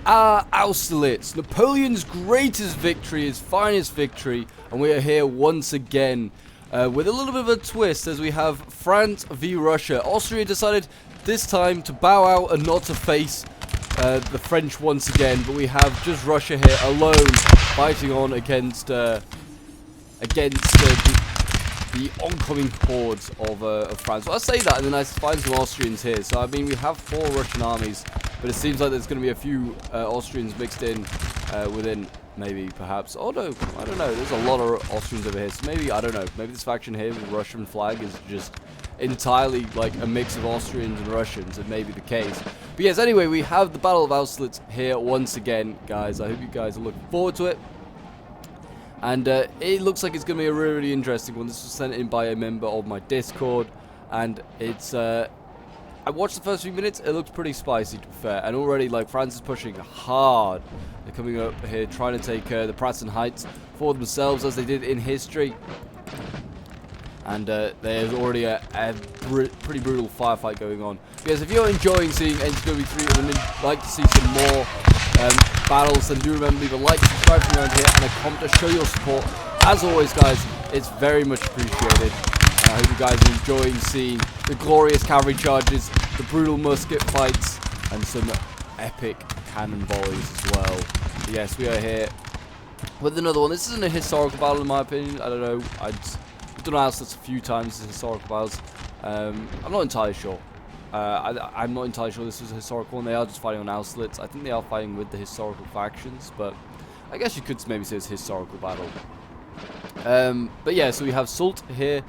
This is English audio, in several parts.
Austerlitz, Napoleon's greatest victory, his finest victory, and we are here once again with a little bit of a twist as we have France v Russia. Austria decided this time to bow out and not to face the French once again, but we have just Russia here alone fighting on against the oncoming hordes of France. Well, I say that and then I find some Austrians here. So I mean, we have 4 Russian armies, but it seems like there's going to be a few Austrians mixed in within, maybe, perhaps. Oh no, I don't know. There's a lot of Austrians over here, so maybe, I don't know. Maybe this faction here with the Russian flag is just entirely like a mix of Austrians and Russians. It may be the case. But yes, anyway, we have the Battle of Austerlitz here once again, guys. I hope you guys are looking forward to it. And it looks like it's going to be a really, really interesting one. This was sent in by a member of my Discord. And it's, I watched the first few minutes. It looks pretty spicy, to be fair. And already, like, France is pushing hard. They're coming up here trying to take the Pratzen Heights for themselves, as they did in history. And there's already a pretty brutal firefight going on. Because if you're enjoying seeing NTW 3 and would like to see some more battles, then do remember, leave a like, subscribe from around here, and a comment to show your support. As always, guys, it's very much appreciated. And I hope you guys are enjoying seeing the glorious cavalry charges, the brutal musket fights, and some epic cannon volleys as well. But yes, we are here with another one. This isn't a historical battle, in my opinion. I don't know. I've done Austerlitz a few times as historical battles. I'm not entirely sure. I'm not entirely sure this is a historical one. They are just fighting on Austerlitz. I think they are fighting with the historical factions, but I guess you could maybe say it's a historical battle. But yeah, so we have Soult here,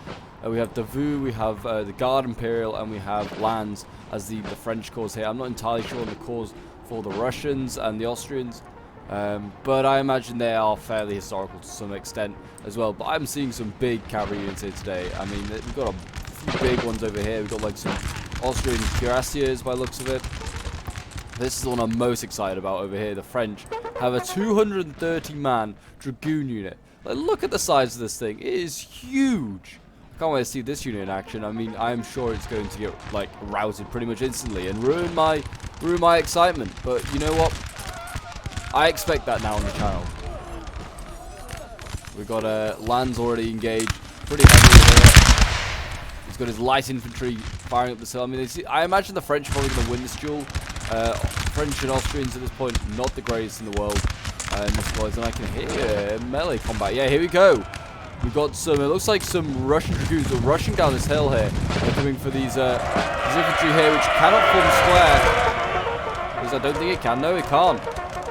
we have Davout, we have the Guard Imperial, and we have Lannes as the French cause here. I'm not entirely sure on the cause for the Russians and the Austrians, but I imagine they are fairly historical to some extent as well. But I'm seeing some big cavalry units here today. I mean, we've got a few big ones over here. We've got like some Austrian cuirassiers by the looks of it. This is the one I'm most excited about over here. The French have a 230-man dragoon unit. Like, look at the size of this thing. It is huge. I can't wait to see this unit in action. I mean, I'm sure it's going to get like routed pretty much instantly and ruin my excitement. But you know what? I expect that now on the channel. We've got Lannes already engaged pretty heavily here. He's got his light infantry firing up the hill. I mean, I imagine the French are probably going to win this duel. French and Austrians at this point, not the greatest in the world. And I can hear melee combat. Yeah, here we go. We've got some, it looks like some Russian dragoons are rushing down this hill here. They're coming for these infantry here, which cannot form square. Because I don't think it can. No, it can't.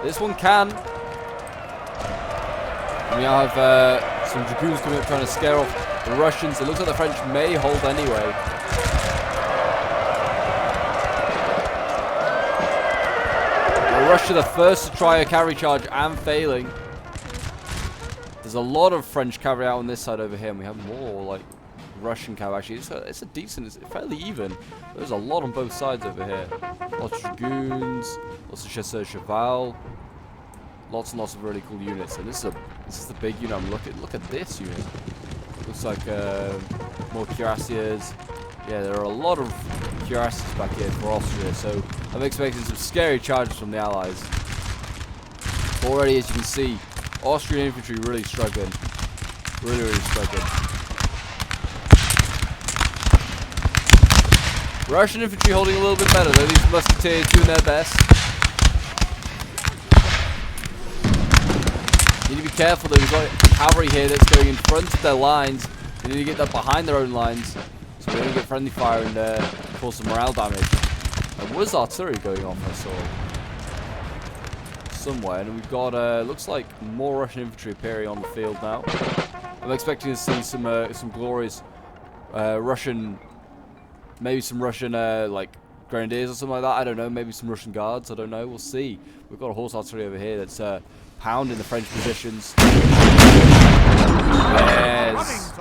This one can. And we have some dragoons coming up trying to scare off the Russians. It looks like the French may hold anyway. Russia the first to try a cavalry charge and failing. There's a lot of French cavalry out on this side over here, and we have more like Russian cavalry. Actually, it's a decent, it's fairly even. There's a lot on both sides over here. Lots of dragoons, lots of chasseurs cheval, lots and lots of really cool units. And this is the big unit. Look at this unit. Looks like more cuirassiers. Yeah, there are a lot of cuirassiers back here for Austria, so I'm expecting some scary charges from the Allies. Already, as you can see, Austrian infantry really struggling. Really struggling. Russian infantry holding a little bit better, though. These musketeers doing their best. You need to be careful, though. We've got cavalry here that's going in front of their lines. They need to get that behind their own lines. So we're going to get friendly fire and cause some morale damage. There was artillery going off, I saw. Somewhere. And we've got, looks like more Russian infantry appearing on the field now. I'm expecting to see some glorious Russian, maybe some Russian, like, grenadiers or something like that. I don't know. Maybe some Russian guards. I don't know. We'll see. We've got a horse artillery over here that's pounding the French positions. Yes.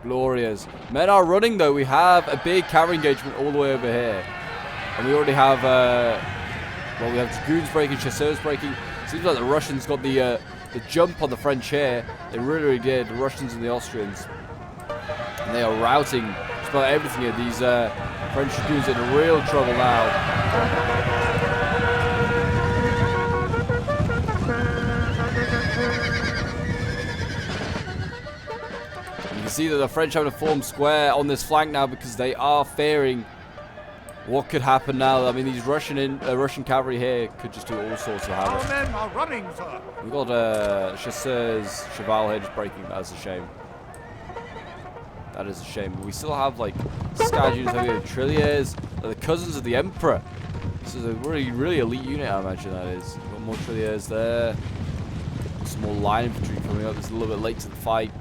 Glorious. Men are running, though. We have a big cavalry engagement all the way over here. And we already have, well, we have dragoons breaking, chasseurs breaking. Seems like the Russians got the jump on the French here. They really did, the Russians and the Austrians. And they are routing just about everything here. These French dragoons are in real trouble now. see that the French have to form square on this flank now because they are fearing what could happen now. I mean, these Russian cavalry here could just do all sorts of havoc. Our men are running, sir. We've got Chasseurs Cheval here just breaking. That's a shame. That is a shame. We still have like Scad units over here. Trilliers, the cousins of the Emperor. This is a really elite unit, I imagine that is. We've got more Trilliers there. Some more line infantry coming up. It's a little bit late to the fight.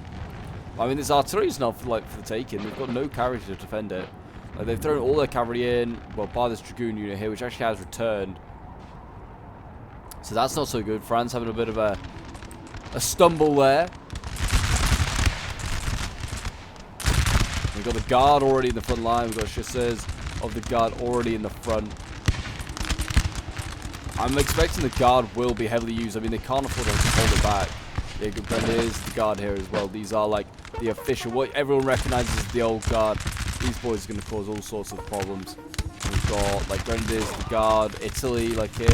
I mean, this artillery is not for the taking. They've got no cavalry to defend it. Like, they've thrown all their cavalry in, well, by this dragoon unit here, which actually has returned. So that's not so good. France having a bit of a stumble there. We've got the guard already in the front line. We've got chasseurs of the guard already in the front. I'm expecting the guard will be heavily used. I mean, they can't afford to hold it back. Yeah, good friend, there's the guard here as well. These are like the official, what everyone recognizes as the old guard. These boys are going to cause all sorts of problems. We've got like Grenadiers, the guard, Italy, like here.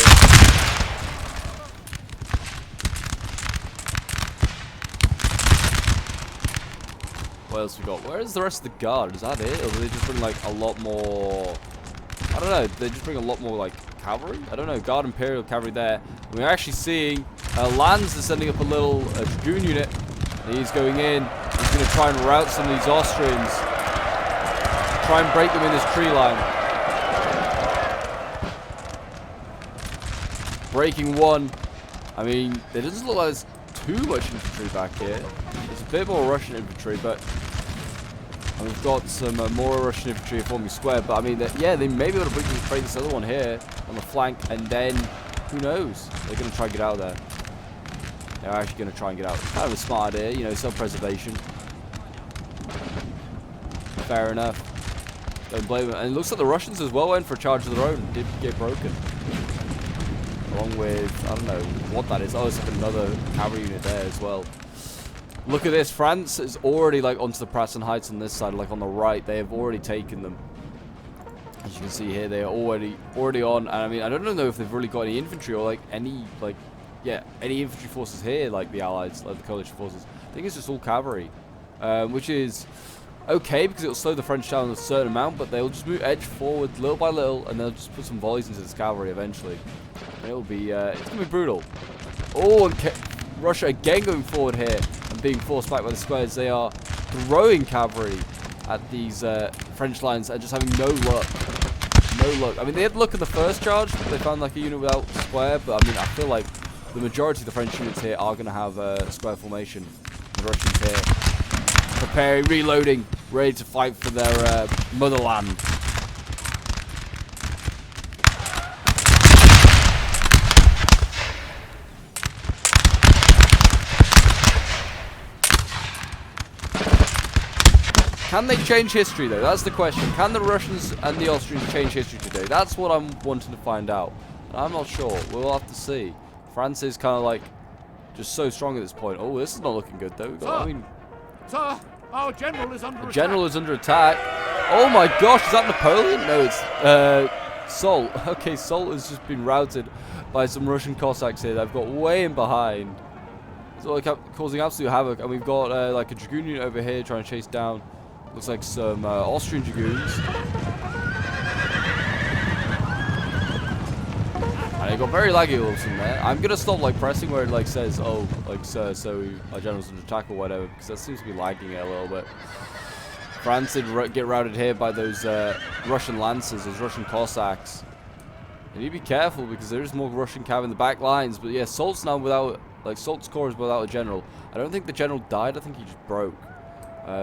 What else we got? Where is the rest of the guard? Is that it? Or do they just bring like a lot more? I don't know. They just bring a lot more like cavalry? I don't know. Guard Imperial cavalry there. And we're actually seeing Lanz is sending up a little dragoon unit. He's going in. He's going to try and rout some of these Austrians. Try and break them in this tree line. Breaking one. I mean, it doesn't look like there's too much infantry back here. There's a bit more Russian infantry, but and we've got some more Russian infantry forming square. But I mean, yeah, they may be able to break this other one here on the flank, and then who knows? They're going to try and get out there. They're actually going to try and get out. Kind of a smart idea, you know, self-preservation. Fair enough. Don't blame them. And it looks like the Russians as well went for a charge of their own. Did get broken. Along with, I don't know what that is. Oh, it's like another cavalry unit there as well. Look at this. France is already like onto the Pratzen Heights on this side, like on the right. They have already taken them. As you can see here, they are already on. And I mean, I don't know if they've really got any infantry or like any any infantry forces here, like the Allies, like the coalition forces. I think it's just all cavalry, which is okay because it'll slow the French down a certain amount, but they'll just edge forward little by little, and they'll just put some volleys into this cavalry eventually. And it'll be, it's gonna be brutal. Oh, and Russia again going forward here and being forced back by the squares. They are throwing cavalry at these French lines and just having no luck. No luck. I mean, they had luck in the first charge. They found like a unit without square, but I mean, I feel like the majority of the French units here are going to have square formation. The Russians here preparing, reloading, ready to fight for their motherland. Can they change history, though? That's the question. Can the Russians and the Austrians change history today? That's what I'm wanting to find out. And I'm not sure. We'll have to see. France is kind of like just so strong at this point. Oh, this is not looking good, though. I mean, sir, our general is under attack. The general is under attack. Oh my gosh, is that Napoleon? No, it's Soult. Okay, Soult has just been routed by some Russian Cossacks here. They've got way in behind. So like causing absolute havoc. And we've got like a dragoon unit over here trying to chase down. Looks like some Austrian dragoons. And it got very laggy all of a sudden there. I'm gonna stop like pressing where it like says, oh, like so our general's under attack or whatever, because that seems to be lagging it a little bit. France did get routed here by those Russian lancers, those Russian Cossacks. You need to be careful because there is more Russian cav in the back lines. But yeah, Soult's now without, like Soult's corps is without a general. I don't think the general died. I think he just broke.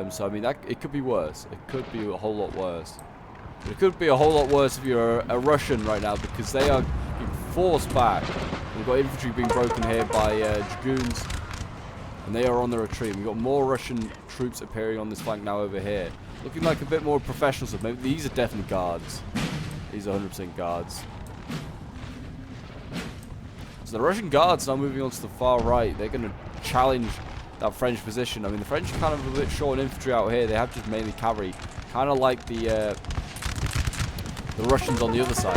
So I mean, it could be worse. It could be a whole lot worse. But it could be a whole lot worse if you're a Russian right now, because they are being forced back. We've got infantry being broken here by dragoons, and they are on the retreat. We've got more Russian troops appearing on this flank now over here, looking like a bit more professional stuff. Maybe these are definitely guards. These are 100% guards. So the Russian guards now moving on to the far right. They're going to challenge that French position. I mean, the French are kind of a bit short on infantry out here. They have just mainly cavalry, kind of like the Russians on the other side.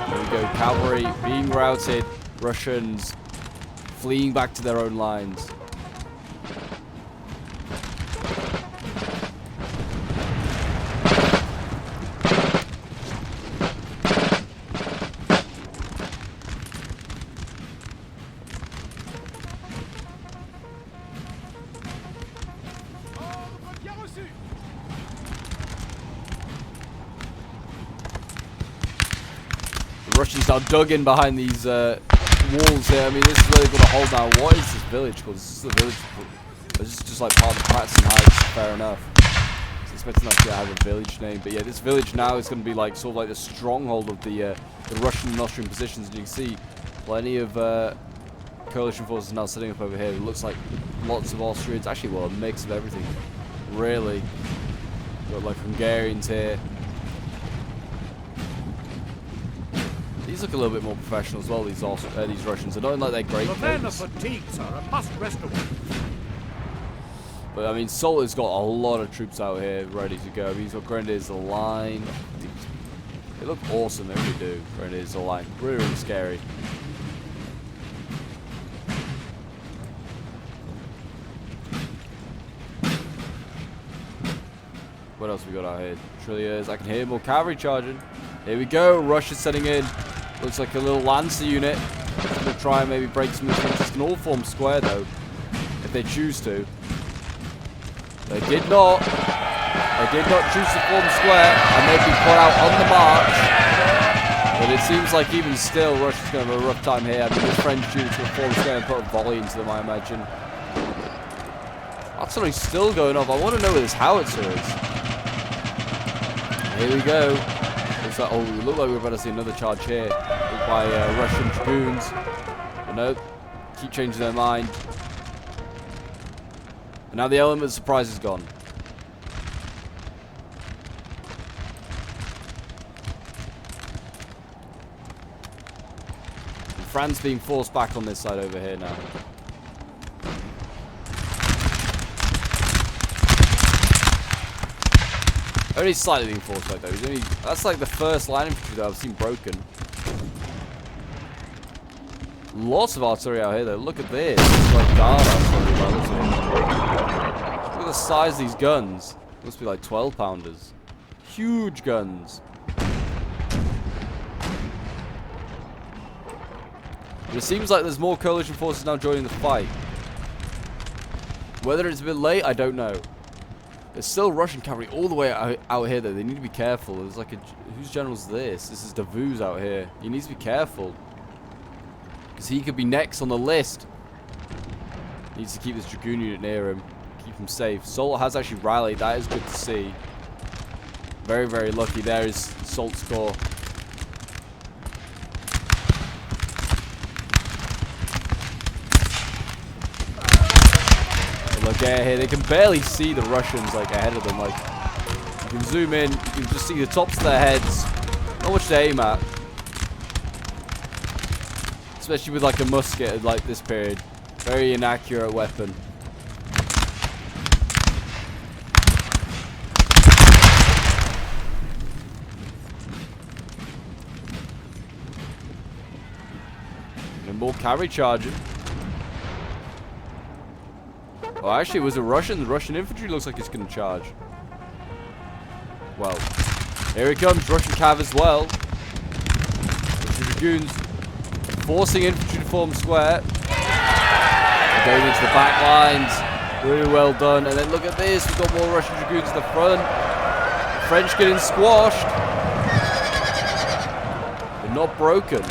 There we go, cavalry being routed, Russians fleeing back to their own lines. Russians now dug in behind these walls here. I mean, this is where they're going to hold down. What is this village called? This is the village. This is just like part of the Patson Heights. Fair enough. I was expecting that to have a village name, but yeah, this village now is going to be like sort of like the stronghold of the Russian and Austrian positions. And you can see plenty of coalition forces now sitting up over here. It looks like lots of Austrians. Actually, well, a mix of everything. Really, got like Hungarians here. These look a little bit more professional as well. These Russians. I don't like they're great. The men are fatigued, sir, and must rest a while. But I mean, Solt has got a lot of troops out here ready to go. I mean, he's got Grenadiers the line. They look awesome. They really do. Grenadiers the line. Really, really scary. What else we got out here? Trilliers. I can hear more cavalry charging. Here we go. Russia's setting in. Looks like a little Lancer unit. It's going to try and maybe break some defenses. Can all form square though, if they choose to. They did not. They did not choose to form square, and they've been put out on the march. But it seems like even still, Russia's going to have a rough time here. I mean, this French unit's going to form square and put a volley into them, I imagine. That's something still going off. I want to know where this howitzer is. Here we go. Looks like, oh, we look like we're about to see another charge here by Russian dragoons. But no, keep changing their mind. And now the element of surprise is gone. And France being forced back on this side over here now. Only slightly being forced back though. That's like the first line infantry that I've seen broken. Lots of artillery out here though. Look at this. It's like guard artillery by the looks of it. Look at the size of these guns. Must be like 12-pounders. Huge guns. But it seems like there's more coalition forces now joining the fight. Whether it's a bit late, I don't know. There's still Russian cavalry all the way out here though. They need to be careful. There's like a... Whose general's this? This is Davout's out here. He needs to be careful. Because he could be next on the list. He needs to keep this dragoon unit near him. Keep him safe. Solt has actually rallied. That is good to see. Very, very lucky. There is Solt's corps. Look here, they can barely see the Russians like ahead of them. Like, you can zoom in, you can just see the tops of their heads. Not much to aim at, especially with like a musket at like this period. Very inaccurate weapon. And more cavalry charging. Oh, actually, it was a Russian. The Russian infantry looks like it's going to charge. Well, here it comes. Russian cav as well. Russian dragoons forcing infantry to form square. They're going into the back lines. Really well done. And then look at this. We've got more Russian dragoons at the front. The French getting squashed. But not broken.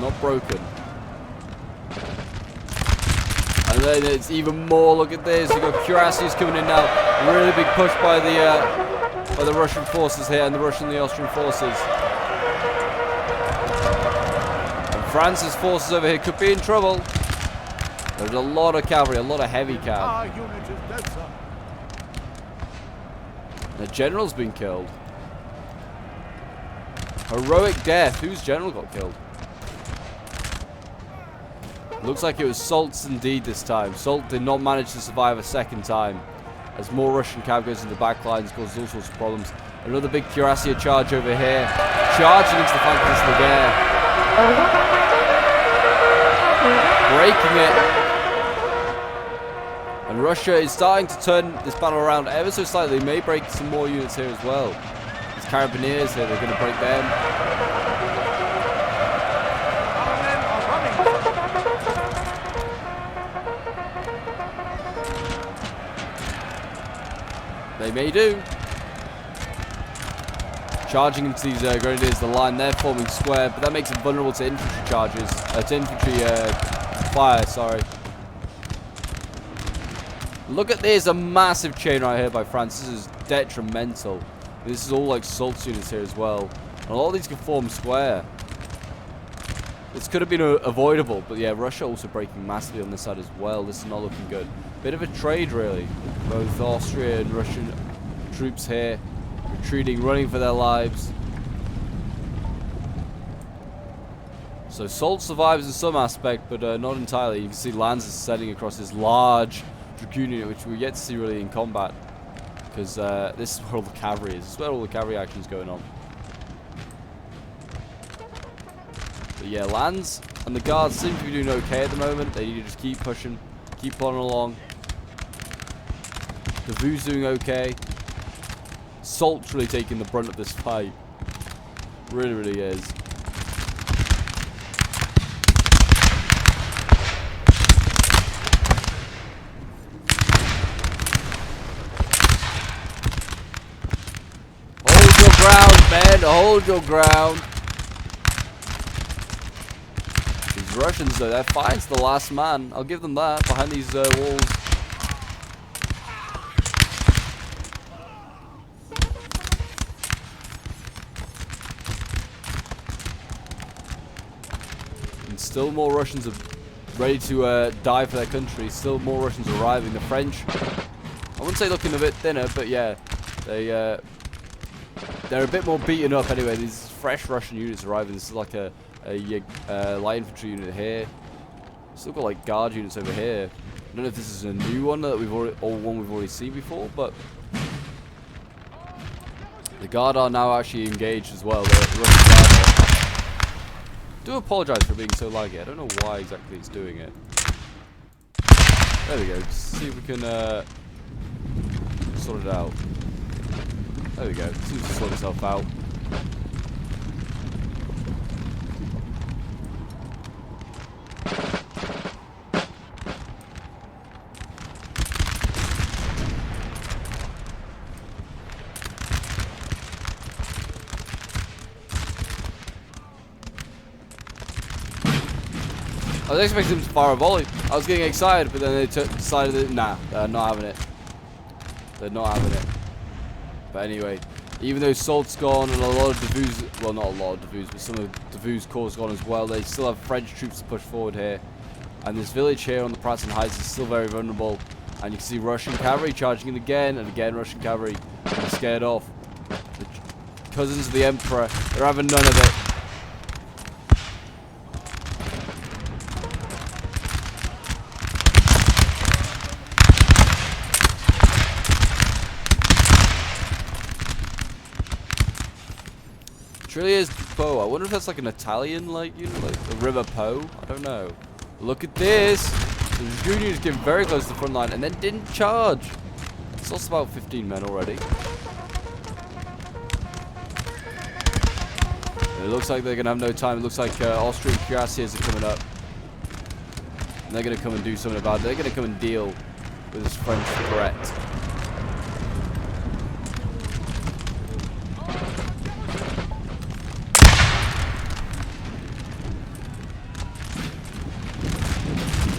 Not broken. And then it's even more. Look at this. We've got cuirassiers coming in now. Really big push by the Russian forces here, and the Russian and the Austrian forces. And France's forces over here could be in trouble. There's a lot of cavalry, a lot of heavy cav. Our unit is dead, sir. The general's been killed. Heroic death. Whose general got killed? Looks like it was Solt's indeed this time. Solt did not manage to survive a second time. As more Russian cav goes into the back lines, causes all sorts of problems. Another big cuirassier charge over here. Charging into the flank of air. Breaking it. And Russia is starting to turn this battle around ever so slightly. They may break some more units here as well. These Carabineers here, they're going to break them. They may do. charging into these grenadiers. The line they're forming square, but that makes them vulnerable to infantry charges, to infantry fire. Sorry. Look at this, a massive chain right here by France. This is detrimental. This is all like assault units here as well. And a lot of these can form square. This could have been avoidable, but yeah, Russia also breaking massively on this side as well. This is not looking good. Bit of a trade, really. Both Austria and Russian troops here retreating, running for their lives. So Solt survives in some aspect, but not entirely. You can see Lanz is setting across this large Dragoon unit, which we're yet to see really in combat. Because this is where all the cavalry is. This is where all the cavalry action is going on. But yeah, Lanz and the guards seem to be doing okay at the moment. They need to just keep pushing, keep plodding along. The Vu's doing okay. Salt's really taking the brunt of this fight. Really, really is. Hold your ground, man. Hold your ground. These Russians, though, they're fighting to the last man. I'll give them that behind these walls. And still more Russians are ready to die for their country. Still more Russians arriving. The French, I wouldn't say looking a bit thinner, but yeah, they're a bit more beaten up anyway. These fresh Russian units arriving. This is like a light infantry unit here. Still got like guard units over here. I don't know if this is a new one that we've already seen before, but the guard are now actually engaged as well. The Russian guard are. I do apologize for being so laggy. I don't know why exactly it's doing it. There we go. Let's see if we can sort it out. There we go. Seems to sort itself out. I was expecting them to fire a volley. I was getting excited, but then they decided that, nah, they're not having it. They're not having it. But anyway, even though Salt's gone and a lot of Davout's, well, not a lot of Davout's, but some of Davout's corps gone as well, they still have French troops to push forward here. And this village here on the Pratzen Heights is still very vulnerable. And you can see Russian cavalry charging in again, and again Russian cavalry being scared off. The cousins of the Emperor, they're having none of it. It really is Po. I wonder if that's like an Italian, like, you know, like the River Po. I don't know. Look at this. The Dragoon unit came very close to the front line and then didn't charge. It's lost about 15 men already. And it looks like they're gonna have no time. It looks like Austrian cuirassiers are coming up, and they're gonna come and do something about it. They're gonna come and deal with this French threat.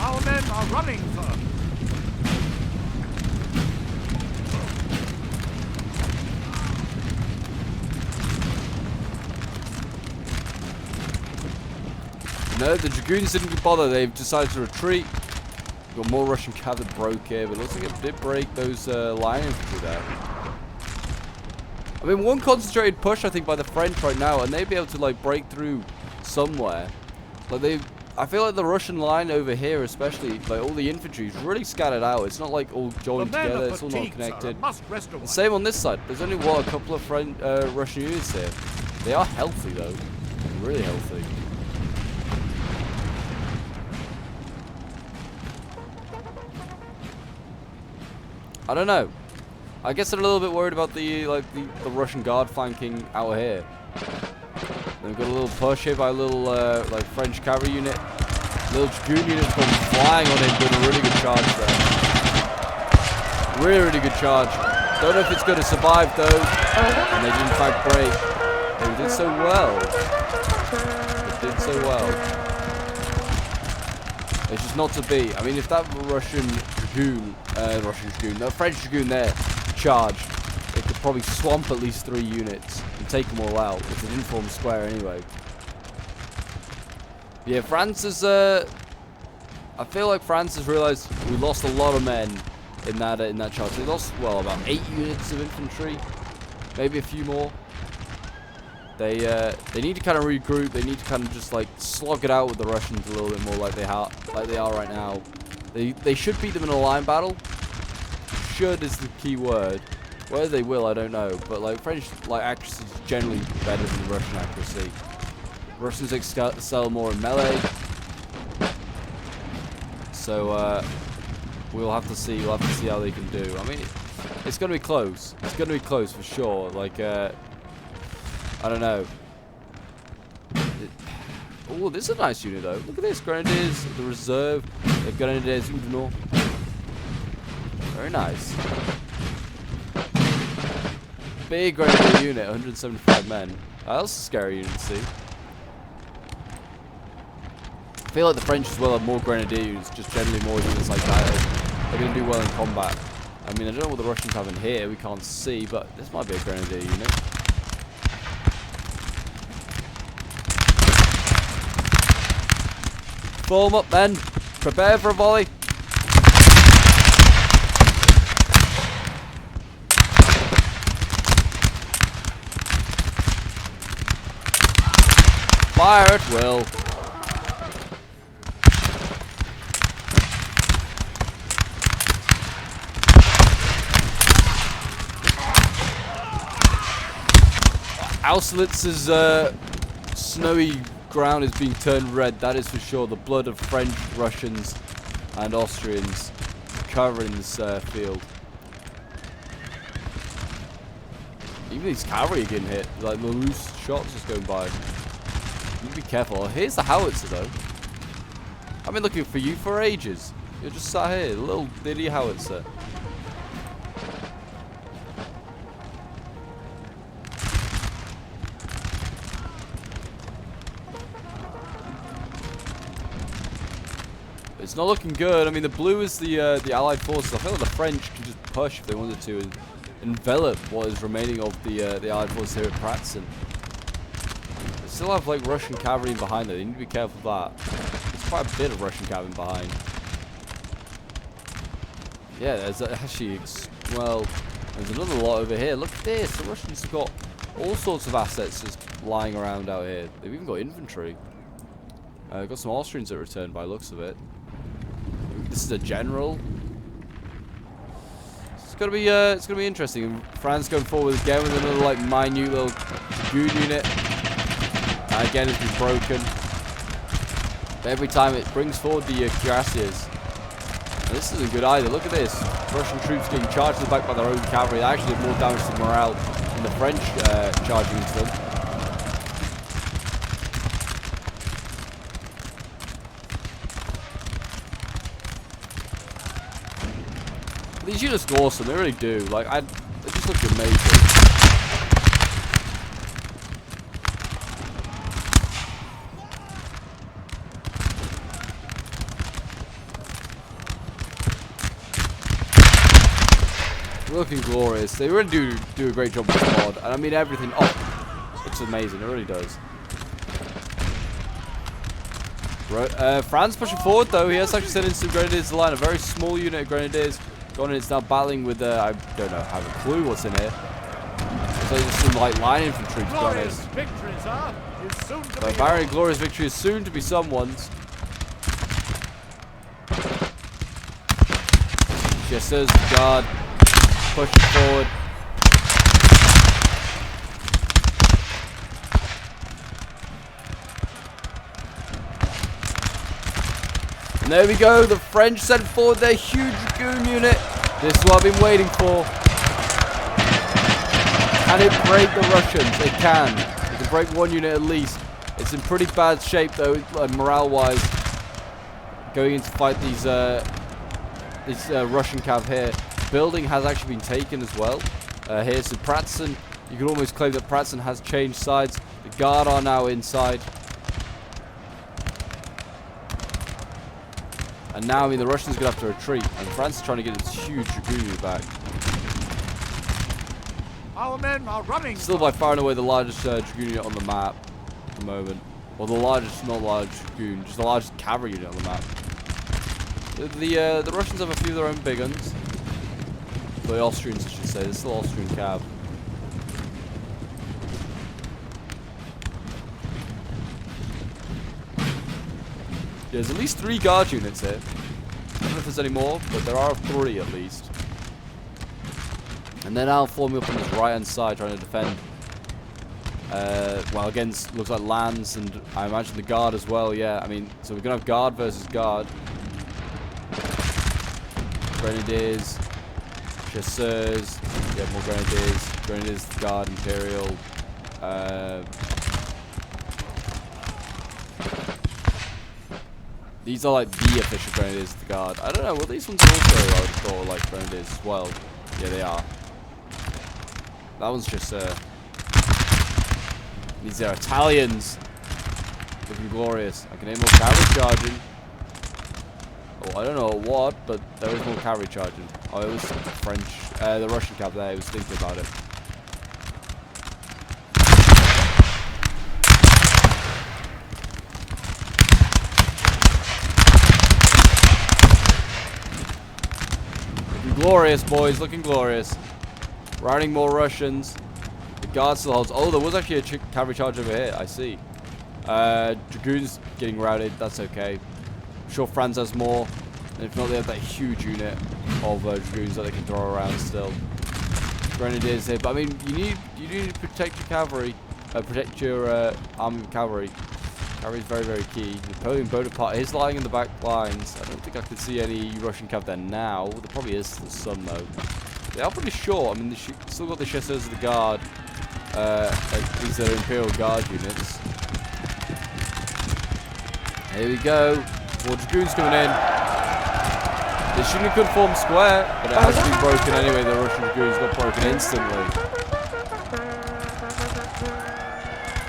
Our men are running, sir. No, the Dragoons didn't bother. They've decided to retreat. We've got more Russian cavalry broke here, but it looks like it did break those line infantry there. I mean, one concentrated push, I think, by the French right now, and they'd be able to, like, break through somewhere. Like, I feel like the Russian line over here, especially, like, all the infantry is really scattered out. It's not, like, all joined together. It's all not connected. The same on this side. There's only, what, a couple of Russian units here. They are healthy, though. Really healthy. I don't know. I guess they're a little bit worried about the Russian guard flanking out here. They've got a little push here by a little like French cavalry unit. Little Dragoon unit's gone flying on him, doing a really good charge there. Really, really good charge. Don't know if it's going to survive though. And they did in fact break. did so well. They did so well. It's just not to be. I mean, if that French dragoon there charged, it could probably swamp at least 3 units and take them all out. If they didn't form a square anyway. Yeah, France is. I feel like France has realised we lost a lot of men in that charge. We lost, well, about 8 units of infantry, maybe a few more. They need to kind of regroup. They need to kind of just like slog it out with the Russians a little bit more, like they are right now. They should beat them in a line battle. Should is the key word. Whether they will, I don't know. But like French accuracy is generally better than Russian accuracy. Russians excel more in melee. So we'll have to see. We'll have to see how they can do. I mean, it's going to be close. It's going to be close for sure. Like I don't know. Oh, this is a nice unit though. Look at this, Grenadiers, the reserve, the Grenadiers Udinor. Very nice. Big Grenadier unit, 175 men. That's a scary unit to see. I feel like the French as well have more Grenadier units, just generally more units like that. They're going to do well in combat. I mean, I don't know what the Russians have in here, we can't see, but this might be a Grenadier unit. Form up then. Prepare for a volley. Fire at will. Austerlitz's snowy ground is being turned red, that is for sure. The blood of French, Russians, and Austrians covering this field. Even these cavalry are getting hit, like the loose shots just going by. You need to be careful. Here's the howitzer though. I've been looking for you for ages. You're just sat here, little ditty howitzer. It's not looking good. I mean, the blue is the Allied forces. I feel like the French can just push if they wanted to and envelop what is remaining of the Allied forces here at Pratzen. They still have like Russian cavalry behind them. They need to be careful of that. There's quite a bit of Russian cavalry behind. Yeah, there's actually, well, there's another lot over here. Look at this. The Russians have got all sorts of assets just lying around out here. They've even got infantry. Got some Austrians that returned by looks of it. This is a general. It's gonna be interesting. And France going forward again with another like minute little goon unit. Again, it's been broken. But every time it brings forward the cuirassiers. And this isn't good either. Look at this. Russian troops getting charged to the back by their own cavalry. They actually have more damage to morale than the French charging into them. These units look awesome, they really do. Like, they just look amazing. Looking glorious. They really do a great job with this mod. And I mean everything. Oh, looks amazing. It really does. France pushing forward though. He has actually sent in some Grenadiers to the line. A very small unit of Grenadiers. Gone and it's now battling with, I don't know, have a clue what's in here. So there's some like line infantry to be honest. So very glorious victory is soon to be someone's. Chasseurs de Garde pushing forward. And there we go, the French sent forward their huge dragoon unit. This is what I've been waiting for. Can it break the Russians? It can. It can break one unit at least. It's in pretty bad shape though, morale-wise. Going in to fight these Russian cav here. Building has actually been taken as well. Here's the Pratzen. You could almost claim that Pratzen has changed sides. The Guard are now inside. And now, I mean, the Russians are going to have to retreat. And France is trying to get its huge Dragoon back. Our men are running. Still by far and away the largest Dragoon unit on the map at the moment. Well, the largest, not large Dragoon, just the largest cavalry unit on the map. The Russians have a few of their own big guns. The Austrians, I should say. They're still Austrian cav. Yeah, there's at least 3 guard units here. I don't know if there's any more, but there are 3 at least. And they're now forming up on this right-hand side, trying to defend. Well, against, looks like Lance, and I imagine the Guard as well, yeah. I mean, so we're going to have Guard versus Guard. Grenadiers. Chasseurs. We have more Grenadiers. Grenadiers, Guard, Imperial. These are like the official Grenadiers of the Guard. I don't know, well these ones are also, I would have thought, like Grenadiers as well. Yeah, they are. That one's just, these are Italians. Looking glorious. I can aim more cavalry charging. Oh, I don't know what, but there is more cavalry charging. Oh, it was the French, the Russian cav there, I was thinking about it. Looking glorious, boys, looking glorious. Routing more Russians. The Guard still holds. Oh, there was actually a cavalry charge over here, I see. Dragoons getting routed, that's okay. I'm sure France has more. And if not, they have that huge unit of Dragoons that they can throw around still. Grenadiers here, but I mean, you do need to protect your cavalry. Protect your army of cavalry. Cavalry is very, very key. Napoleon Bonaparte is lying in the back lines. I don't think I can see any Russian cav there now. There probably is some though. They are pretty short. I mean, they still got the Chasseurs of the Guard. These are Imperial Guard units. Here we go. More Dragoons coming in. They shouldn't have conformed square, but it has been broken anyway. The Russian Dragoons got broken instantly.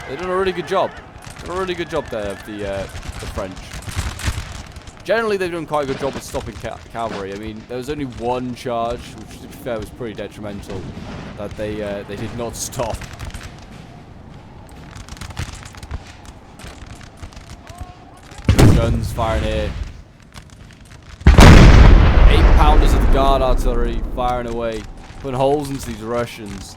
They've done a really good job. Done a really good job there of the French. Generally, they've done quite a good job of stopping cavalry. I mean, there was only one charge, which to be fair was pretty detrimental, that they did not stop. Guns firing here. 8-pounders of the Guard artillery firing away, putting holes into these Russians.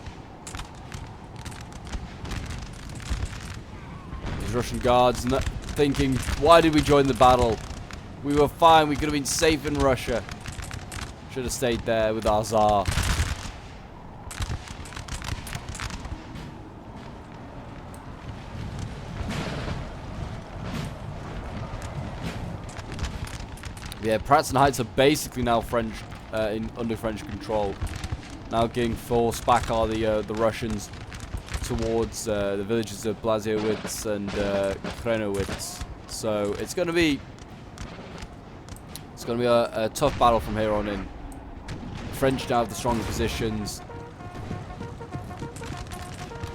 These Russian Guards thinking, why did we join the battle? We were fine, we could have been safe in Russia. Should have stayed there with our Tsar. Yeah, Pratzen Heights are basically now French, under French control. Now getting forced back are the Russians towards the villages of Blasiowitz and Krenowitz. So it's going to be a tough battle from here on in. The French now have the stronger positions.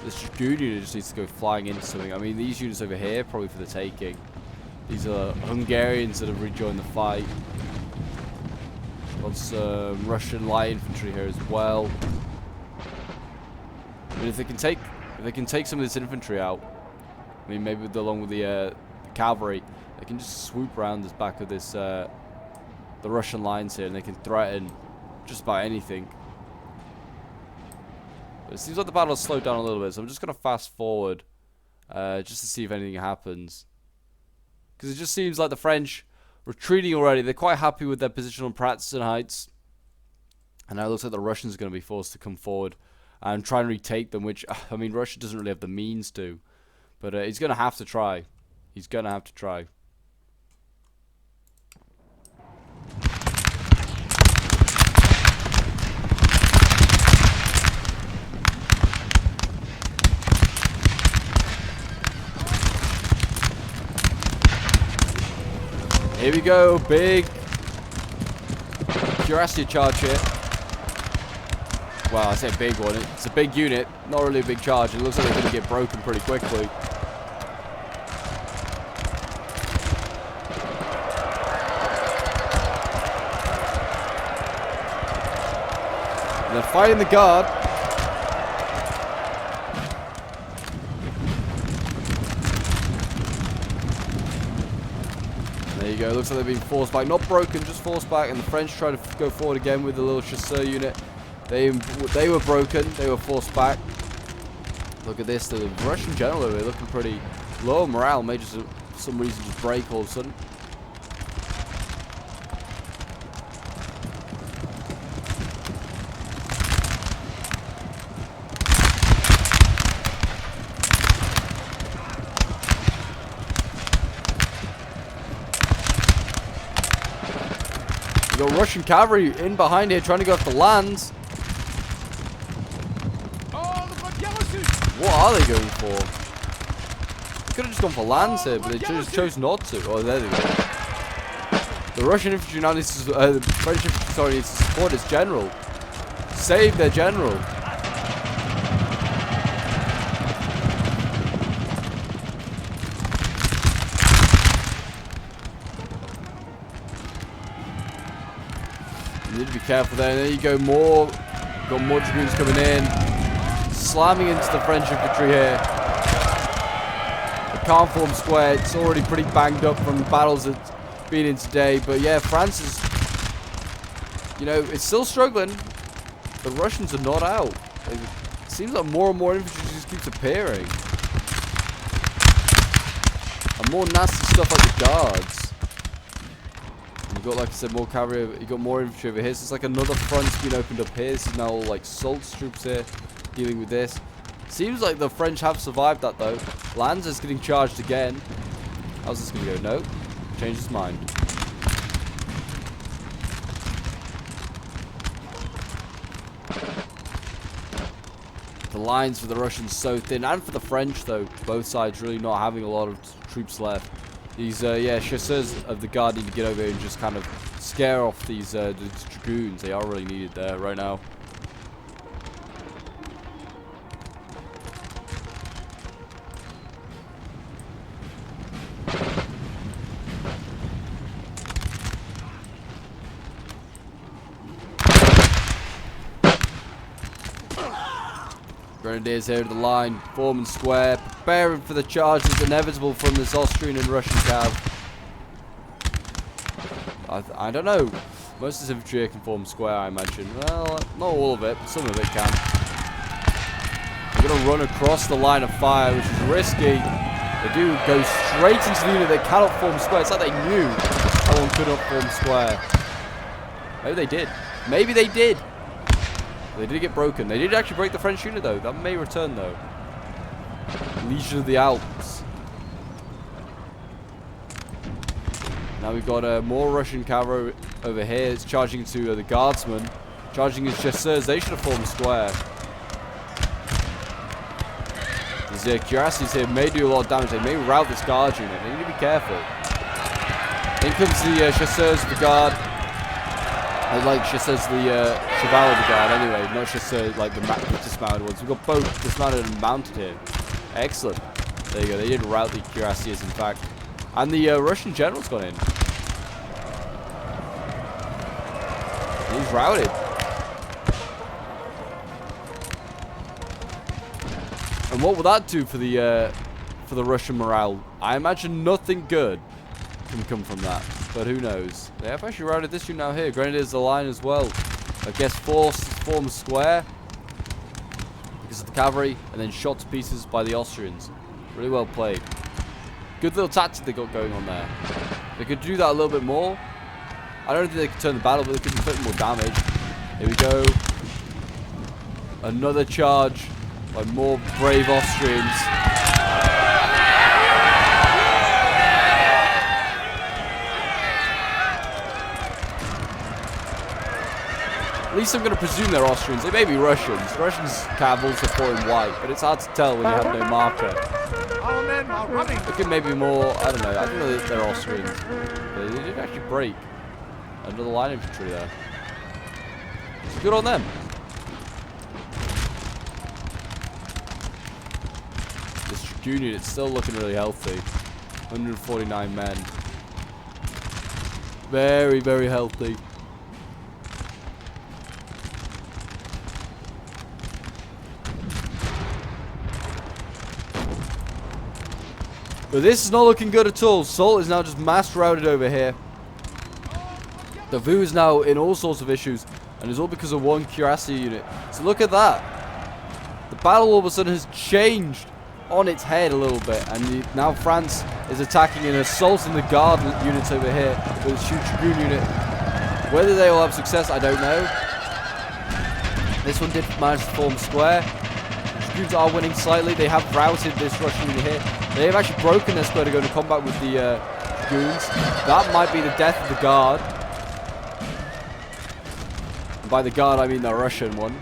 This Dragoon unit just needs to go flying into something. I mean, these units over here probably for the taking. These are Hungarians that have rejoined the fight. Got some Russian light infantry here as well. I mean, if they can take some of this infantry out, I mean, maybe along with the cavalry, they can just swoop around this back of this the Russian lines here, and they can threaten just about anything. But it seems like the battle has slowed down a little bit, so I'm just going to fast forward just to see if anything happens. Because it just seems like the French retreating already. They're quite happy with their position on Pratzen Heights. And now it looks like the Russians are going to be forced to come forward and try and retake them, which, I mean, Russia doesn't really have the means to. But he's going to have to try. He's going to have to try. Here we go, big Cuirassier charge here. Well, I say a big one. It's a big unit, not really a big charge. It looks like they're going to get broken pretty quickly. And they're fighting the guard. There you go. Looks like they're being forced back. Not broken, just forced back. And the French try to go forward again with the little chasseur unit. They were broken. They were forced back. Look at this. The Russian general over here looking pretty low on morale. May just for some reason just break all of a sudden. You got Russian cavalry in behind here trying to go after lands. What are they going for? They could have just gone for lands here, but they just chose not to. Oh, there they go. The Russian infantry now needs to, the French infantry, sorry, needs to support its general. Save their general. You need to be careful there. There you go, more. Got more dragoons coming in. Slamming into the French infantry here. It can't form square. It's already pretty banged up from the battles it's been in today. But yeah, France is, you know, it's still struggling. The Russians are not out. It seems like more and more infantry just keeps appearing. And more nasty stuff like the guards. You've got, like I said, more cavalry. You've got more infantry over here. So it's like another front's been opened up here. This is now all like Sult's troops here. Dealing with this. Seems like the French have survived that though. Lands is getting charged again. How's this going to go? No. Changed his mind. The lines for the Russians so thin. And for the French though. Both sides really not having a lot of troops left. These, yeah, chasseurs of the guard need to get over here and just kind of scare off these the dragoons. They are really needed there right now. Grenadiers here to the line, forming square, preparing for the charges inevitable from this Austrian and Russian cav. I don't know. Most of this infantry here can form square, I imagine. Well, not all of it, but some of it can. They're going to run across the line of fire, which is risky. They do go straight into the unit. They cannot form square. It's like they knew that one couldn't form square. Maybe they did. Maybe they did. They did get broken. They did actually break the French unit, though. That may return, though. Legion of the Alps. Now we've got more Russian cavalry over here. It's charging into the guardsmen. Charging his chasseurs. They should have formed square. These cuirassiers here may do a lot of damage. They may rout this guard unit. They need to be careful. In comes the chasseurs of the guard. I like chasseurs the cheval of the guard anyway, not chasseurs like the dismounted ones. We've got both dismounted and mounted here. Excellent. There you go. They did rout the cuirassiers, in fact. And the Russian general's gone in. He's routed. And what will that do for the Russian morale? I imagine nothing good can come from that. But who knows? They have actually routed this unit now here. Grenadiers the line as well. I guess formed square because of the cavalry, and then shot to pieces by the Austrians. Really well played. Good little tactic they got going on there. They could do that a little bit more. I don't think they could turn the battle, but they could inflict more damage. Here we go. Another charge by more brave Austrians. At least I'm going to presume they're Austrians. They may be Russians. Russians cavalry are pouring white, but it's hard to tell when you have no marker. Our men are running. It could maybe more, I don't know. I think they're Austrians. But they did actually break another line infantry there. It's good on them. Dragoon unit's still looking really healthy. 149 men. Very, very healthy. But this is not looking good at all. Salt is now just mass routed over here. The VU is now in all sorts of issues. And it's all because of one cuirassy unit. So look at that. The battle all of a sudden has changed on its head a little bit. And now France is attacking and assaulting the guard units over here with its huge Dragoon unit. Whether they will have success, I don't know. This one did manage to form square. The Dragoons are winning slightly. They have routed this Russian unit here. They have actually broken their square to go into combat with the Dragoons. That might be the death of the guard. And by the guard, I mean the Russian one.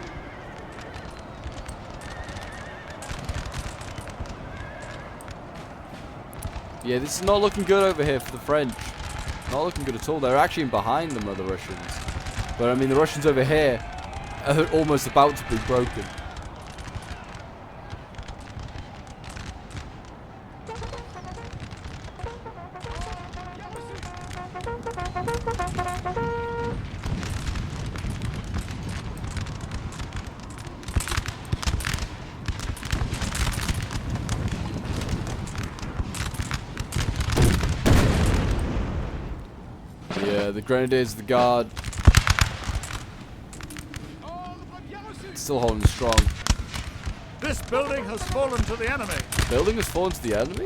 Yeah, this is not looking good over here for the French. Not looking good at all. They're actually in behind them, are the Russians. But I mean, the Russians over here are almost about to be broken. Yeah, the Grenadiers, the Guard, still holding strong. This building has fallen to the enemy. Building has fallen to the enemy?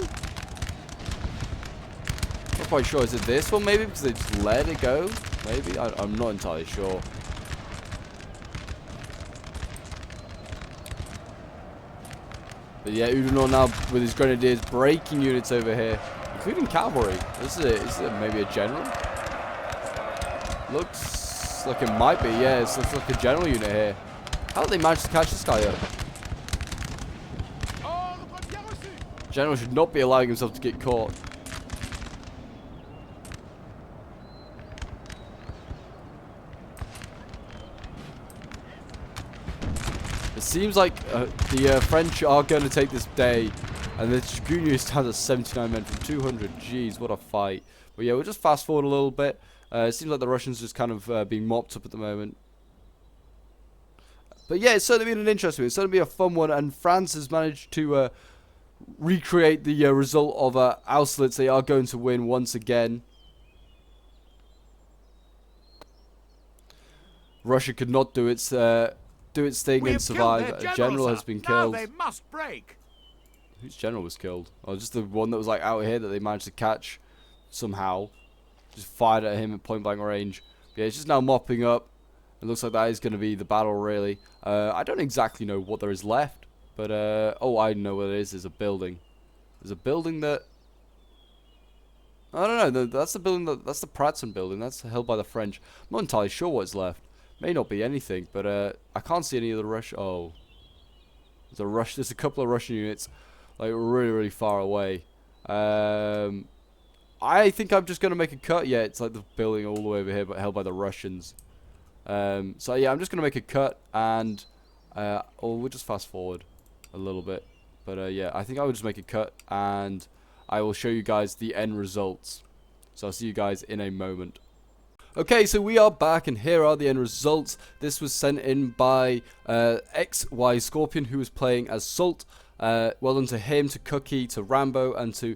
Not quite sure. Is it this one maybe? Because they just let it go? Maybe? I'm not entirely sure. But yeah, Oudinot now with his Grenadiers breaking units over here, including cavalry. Is it maybe a general? Looks like it might be, yeah. It looks like a general unit here. How did they manage to catch this guy up? General should not be allowing himself to get caught. It seems like the French are going to take this day. And the Dragoon unit stands at 79 men from 200. Jeez, what a fight. But yeah, we'll just fast forward a little bit. It seems like the Russians just kind of being mopped up at the moment. But yeah, it's certainly been an interesting one. It's certainly been a fun one. And France has managed to recreate the result of Austerlitz. They are going to win once again. Russia could not do its thing and survive. A general has been killed. Now they must break. Whose general was killed? Oh, just the one that was like out here that they managed to catch somehow. Just fired at him at point blank range. But yeah, it's just now mopping up. It looks like that is going to be the battle, really. I don't exactly know what there is left. But, oh, I know what it is. There's a building. There's a building that... I don't know. That's the building that's the Pratzen building. That's held by the French. I'm not entirely sure what's left. May not be anything, but I can't see any of the Russian... Oh. There's a couple of Russian units, like, really, really far away. I think I'm just going to make a cut. Yeah, it's like the building all the way over here, but held by the Russians. So, yeah, I'm just going to make a cut, and... we'll just fast forward a little bit. But, yeah, I think I will just make a cut, and I will show you guys the end results. So, I'll see you guys in a moment. Okay, so we are back, and here are the end results. This was sent in by XY Scorpion, who was playing as Salt. Well done to him, to Cookie, to Rambo, and to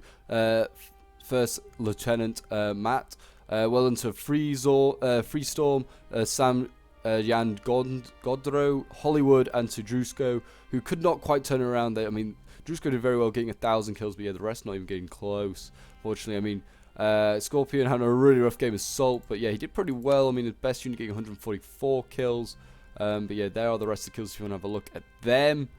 First Lieutenant Matt. Well done to Freestorm, Sam Jan Godro, Hollywood, and to Drusko, who could not quite turn around. I mean, Drusko did very well getting 1,000 kills, but yeah, the rest not even getting close. Fortunately, I mean... Scorpion had a really rough game of Salt, but yeah, he did pretty well. I mean, his best unit getting 144 kills. But yeah, there are the rest of the kills if you want to have a look at them.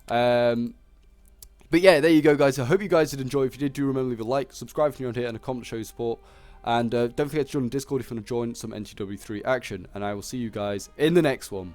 But yeah, there you go, guys. I hope you guys did enjoy. If you did, do remember to leave a like, subscribe if you're on here, and a comment to show your support. And don't forget to join the Discord if you want to join some NTW3 action. And I will see you guys in the next one.